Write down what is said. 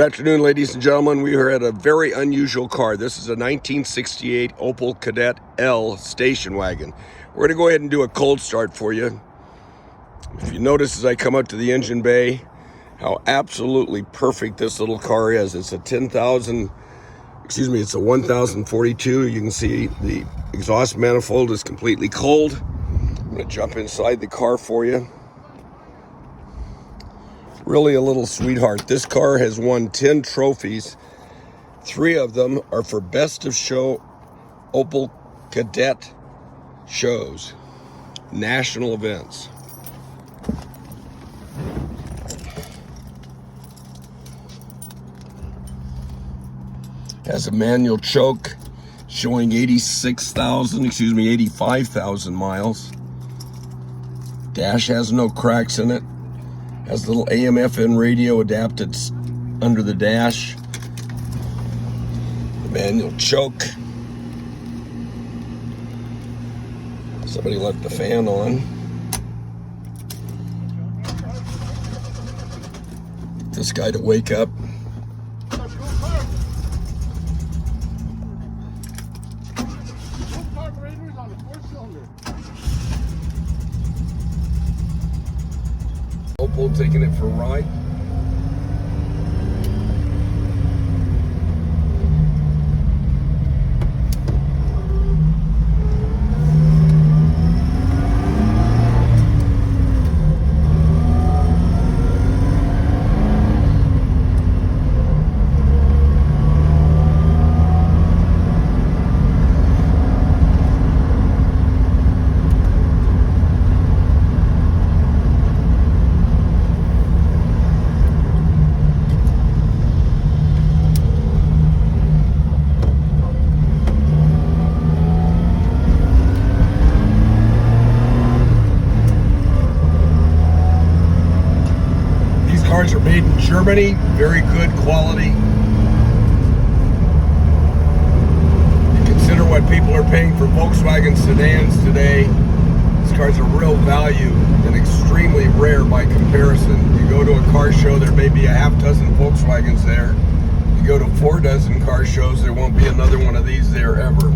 Good afternoon, ladies and gentlemen. We are at a very unusual car. This is a 1968 Opel Kadett L station wagon. We're going to go ahead and do a cold start for you. If you notice as I come up to the engine bay, how absolutely perfect this little car is. It's a 1042. You can see the exhaust manifold is completely cold. I'm going to jump inside the car for you. Really a little sweetheart. This car has won 10 trophies. 3 of them are for best of show Opel Kadett shows, national events. Has a manual choke showing 85,000 miles. Dash has no cracks in it. Has a little AM/FM radio adapted under the dash. The manual choke. Somebody left the fan on. Get this guy to wake up. Opel taking it for a ride. Cars are made in Germany, very good quality. You consider what people are paying for Volkswagen sedans today. These cars are real value and extremely rare by comparison. You go to a car show, there may be a half dozen Volkswagens there. You go to 4 dozen car shows, there won't be another one of these there ever.